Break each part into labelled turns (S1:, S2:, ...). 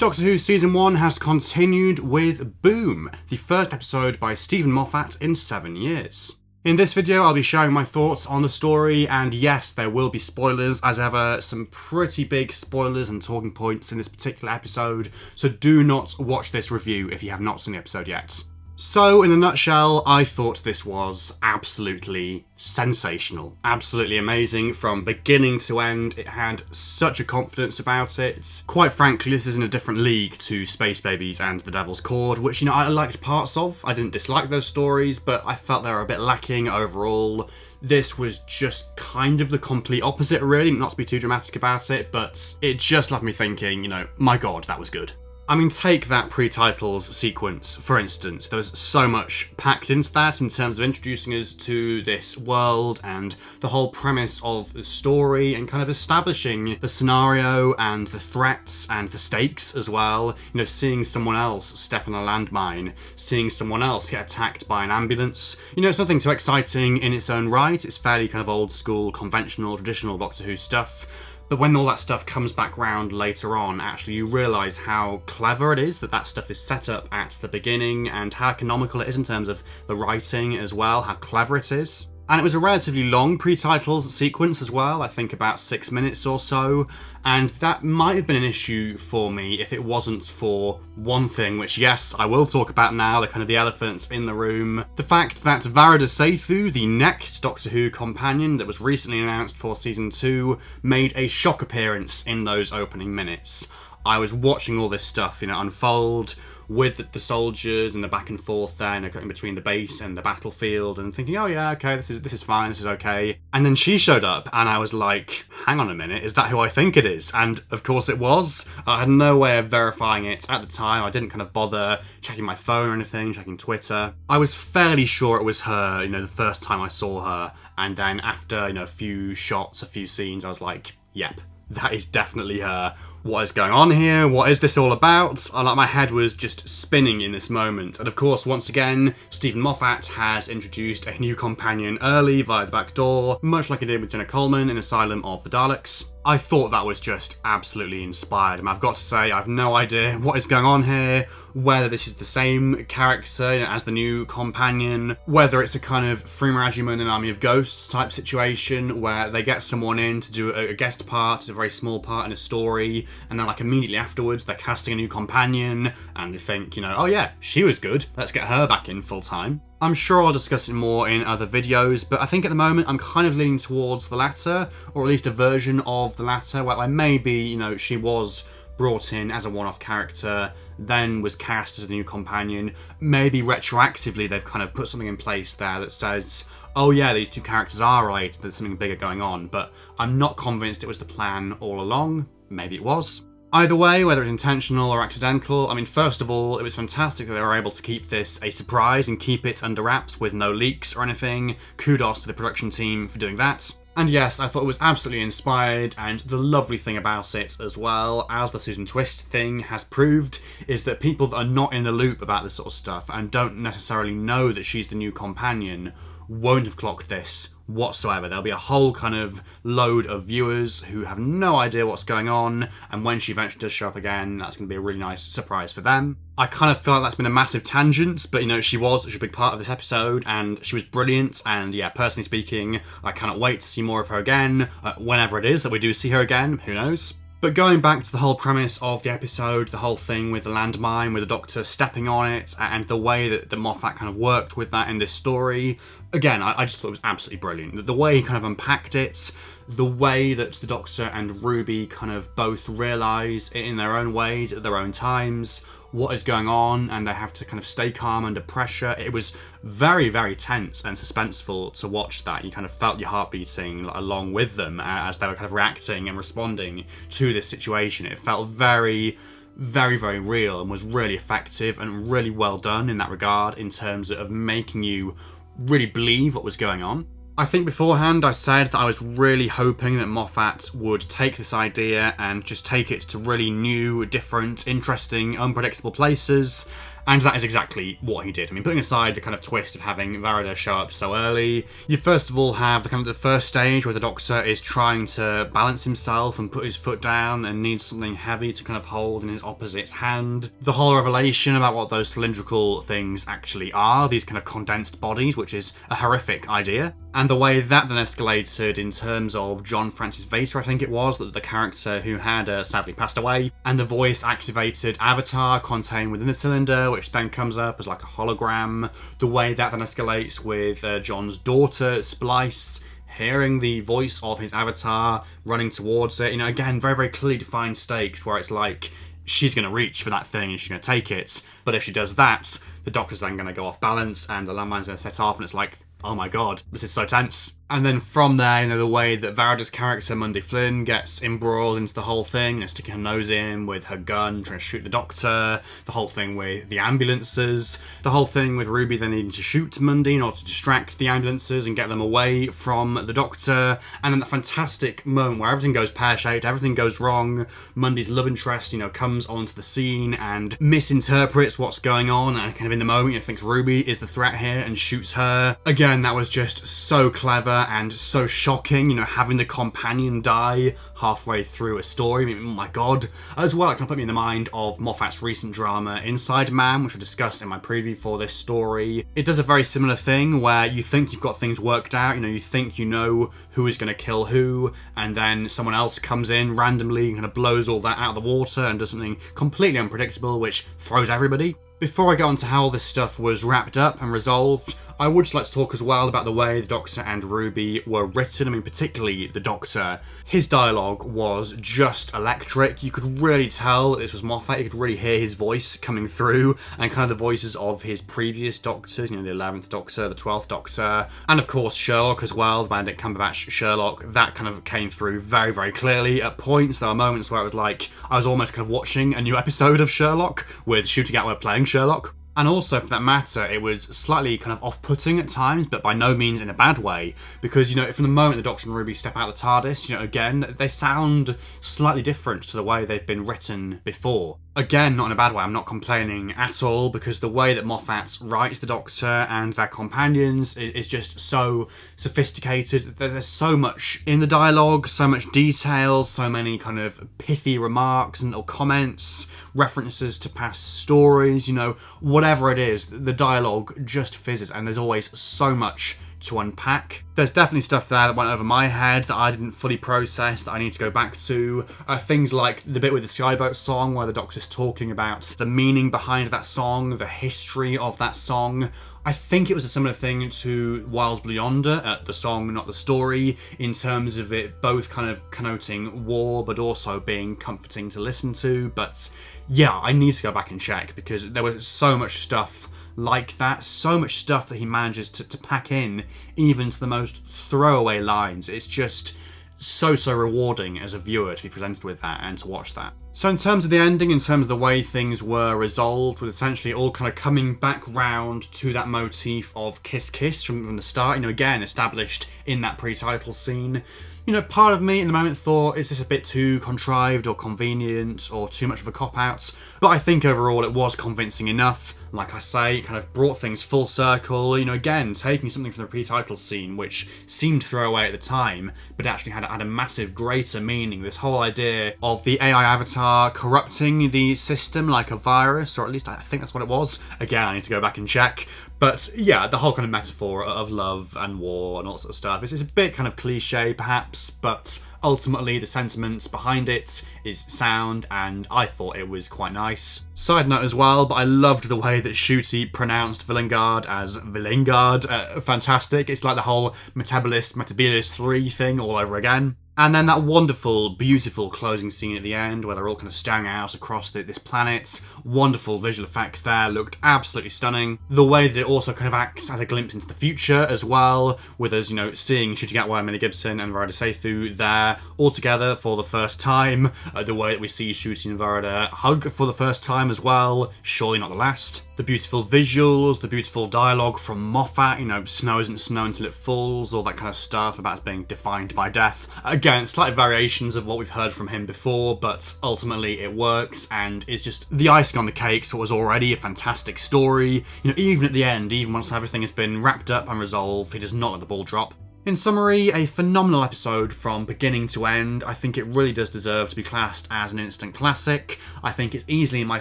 S1: Doctor Who Season 1 has continued with Boom, the first episode by Stephen Moffat in 7 years. In this video I'll be sharing my thoughts on the story, and yes, there will be spoilers as ever, some pretty big spoilers and talking points in this particular episode, so do not watch this review if you have not seen the episode yet. So, in a nutshell, I thought this was absolutely sensational. Absolutely amazing from beginning to end. It had such a confidence about it. Quite frankly, this is in a different league to Space Babies and The Devil's Cord, which, I liked parts of. I didn't dislike those stories, but I felt they were a bit lacking overall. This was just kind of the complete opposite, really, not to be too dramatic about it, but it just left me thinking, my god, that was good. I mean, take that pre-titles sequence, for instance. There was so much packed into that in terms of introducing us to this world and the whole premise of the story and kind of establishing the scenario and the threats and the stakes as well. Seeing someone else step on a landmine, seeing someone else get attacked by an ambulance. It's nothing too exciting in its own right. It's fairly kind of old school, conventional, traditional Doctor Who stuff. But when all that stuff comes back round later on, actually you realise how clever it is that stuff is set up at the beginning and how economical it is in terms of the writing as well, how clever it is. And it was a relatively long pre-titles sequence as well, I think about 6 minutes or so, and that might have been an issue for me if it wasn't for one thing, which yes, I will talk about now, the elephant in the room. The fact that Varada Sethu, the next Doctor Who companion that was recently announced for Season 2, made a shock appearance in those opening minutes. I was watching all this stuff, unfold with the soldiers and the back and forth there, in between the base and the battlefield, and thinking, oh yeah, okay, this is fine, this is okay. And then she showed up, and I was like, hang on a minute, is that who I think it is? And of course it was. I had no way of verifying it at the time. I didn't kind of bother checking my phone or anything, checking Twitter. I was fairly sure it was her, the first time I saw her, and then after, a few shots, a few scenes, I was like, yep, that is definitely her. What is going on here? What is this all about? My head was just spinning in this moment. And of course, once again, Stephen Moffat has introduced a new companion early via the back door, much like he did with Jenna Coleman in Asylum of the Daleks. I thought that was just absolutely inspired. And I've got to say, I've no idea what is going on here, whether this is the same character as the new companion, whether it's a kind of Freema Agyeman and Army of Ghosts type situation where they get someone in to do a guest part, it's a very small part in a story, and then immediately afterwards they're casting a new companion and they think, oh yeah, she was good, let's get her back in full time. I'm sure I'll discuss it more in other videos, but I think at the moment I'm kind of leaning towards the latter, or at least a version of the latter, where maybe, she was brought in as a one-off character, then was cast as a new companion. Maybe retroactively they've kind of put something in place there that says, oh yeah, these two characters are related, there's something bigger going on, but I'm not convinced it was the plan all along. Maybe it was. Either way, whether it's intentional or accidental, first of all, it was fantastic that they were able to keep this a surprise and keep it under wraps with no leaks or anything. Kudos to the production team for doing that. And yes, I thought it was absolutely inspired, and the lovely thing about it as well, as the Susan Twist thing has proved, is that people that are not in the loop about this sort of stuff and don't necessarily know that she's the new companion won't have clocked this whatsoever. There'll be a whole kind of load of viewers who have no idea what's going on, and when she eventually does show up again, that's going to be a really nice surprise for them. I kind of feel like that's been a massive tangent, but she was such a big part of this episode, and she was brilliant, and yeah, personally speaking, I cannot wait to see more of her again, whenever it is that we do see her again, who knows. But going back to the whole premise of the episode, the whole thing with the landmine, with the Doctor stepping on it, and the way that Moffat kind of worked with that in this story, again, I just thought it was absolutely brilliant. The way he kind of unpacked it, the way that the Doctor and Ruby kind of both realise in their own ways, at their own times, what is going on, and they have to kind of stay calm under pressure. It was very, very tense and suspenseful to watch that. You kind of felt your heart beating along with them as they were kind of reacting and responding to this situation. It felt very, very, very real and was really effective and really well done in that regard in terms of making you really believe what was going on. I think beforehand I said that I was really hoping that Moffat would take this idea and just take it to really new, different, interesting, unpredictable places, And that is exactly what he did. I mean, putting aside the kind of twist of having Varada show up so early, you first of all have the first stage where the Doctor is trying to balance himself and put his foot down and needs something heavy to kind of hold in his opposite's hand. The whole revelation about what those cylindrical things actually are, these kind of condensed bodies, which is a horrific idea. And the way that then escalated in terms of John Francis Vater, I think it was, the character who had sadly passed away, and the voice-activated avatar contained within the cylinder, which then comes up as like a hologram. The way that then escalates with John's daughter, Splice, hearing the voice of his avatar running towards it. You know, again, very, very clearly defined stakes where it's like, she's going to reach for that thing and she's going to take it. But if she does that, the Doctor's then going to go off balance and the landmine's going to set off, and it's like, oh my god, this is so tense. And then from there, you know, the way that Varada's character, Monday Flynn, gets embroiled into the whole thing, you know, sticking her nose in with her gun, trying to shoot the Doctor, the whole thing with the ambulances, the whole thing with Ruby then needing to shoot Monday in order to distract the ambulances and get them away from the Doctor, and then that fantastic moment where everything goes pear-shaped, everything goes wrong, Monday's love interest, you know, comes onto the scene and misinterprets what's going on, and kind of in the moment, you know, thinks Ruby is the threat here and shoots her. Again, that was just so clever and so shocking, you know, having the companion die halfway through a story. I mean, oh my god. As well, it kind of put me in the mind of Moffat's recent drama Inside Man, which I discussed in my preview for this story. It does a very similar thing where you think you've got things worked out, you know, you think you know who is going to kill who, and then someone else comes in randomly and kind of blows all that out of the water and does something completely unpredictable, which throws everybody. Before I get on to how all this stuff was wrapped up and resolved, I would just like to talk as well about the way the Doctor and Ruby were written. I mean, particularly the Doctor. His dialogue was just electric. You could really tell that this was Moffat. You could really hear his voice coming through, and kind of the voices of his previous Doctors, you know, the 11th Doctor, the 12th Doctor, and of course Sherlock as well, the Benedict Cumberbatch Sherlock. That kind of came through very, very clearly at points. There were moments where it was like I was almost kind of watching a new episode of Sherlock with Shooting Atwood playing Sherlock. And also, for that matter, it was slightly kind of off-putting at times, but by no means in a bad way. Because, you know, from the moment the Doctor and Ruby step out of the TARDIS, you know, again, they sound slightly different to the way they've been written before. Again, not in a bad way, I'm not complaining at all, because the way that Moffat writes the Doctor and their companions is just so sophisticated. There's so much in the dialogue, so much detail, so many kind of pithy remarks and little comments, references to past stories, you know, whatever it is, the dialogue just fizzes, and there's always so much to unpack. There's definitely stuff there that went over my head that I didn't fully process, that I need to go back to. Things like the bit with the Skyboat song where the Doctor's talking about the meaning behind that song, the history of that song. I think it was a similar thing to Wild Blue Yonder, the song, not the story, in terms of it both kind of connoting war but also being comforting to listen to. But yeah, I need to go back and check, because there was so much stuff like that, so much stuff that he manages to pack in, even to the most throwaway lines. It's just so rewarding as a viewer to be presented with that and to watch that. So in terms of the ending, in terms of the way things were resolved, with essentially all kind of coming back round to that motif of Kiss Kiss from the start, you know, again, established in that pre-title scene. You know, part of me in the moment thought, is this a bit too contrived or convenient or too much of a cop-out? But I think overall it was convincing enough. Like I say, it kind of brought things full circle, you know, again, taking something from the pre-title scene, which seemed throwaway at the time, but actually had a massive, greater meaning. This whole idea of the AI avatar corrupting the system like a virus, or at least I think that's what it was. Again, I need to go back and check. But yeah, the whole kind of metaphor of love and war and all that sort of stuff is a bit kind of cliche, perhaps, but ultimately the sentiments behind it is sound, and I thought it was quite nice. Side note as well, but I loved the way that Ncuti pronounced Villengard as Villengard. Fantastic. It's like the whole Metabilis 3 thing all over again. And then that wonderful, beautiful closing scene at the end where they're all kind of staring out across this planet. Wonderful visual effects there, looked absolutely stunning. The way that it also kind of acts as a glimpse into the future as well, with us, you know, seeing Ncuti Gatwa, Minnie Gibson and Varada Sethu there all together for the first time. The way that we see Ncuti and Varada hug for the first time as well, surely not the last. The beautiful visuals, the beautiful dialogue from Moffat, you know, snow isn't snow until it falls, all that kind of stuff about it being defined by death. Again, slight variations of what we've heard from him before, but ultimately it works and is just the icing on the cake, so it was already a fantastic story. You know, even at the end, even once everything has been wrapped up and resolved, he does not let the ball drop. In summary, a phenomenal episode from beginning to end. I think it really does deserve to be classed as an instant classic. I think it's easily my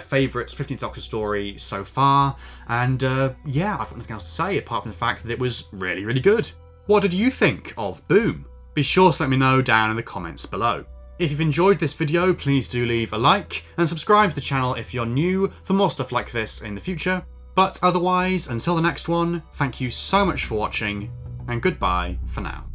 S1: favourite 15th Doctor story so far, and yeah, I've got nothing else to say apart from the fact that it was really, really good. What did you think of Boom? Be sure to let me know down in the comments below. If you've enjoyed this video, please do leave a like, and subscribe to the channel if you're new for more stuff like this in the future. But otherwise, until the next one, thank you so much for watching, and goodbye for now.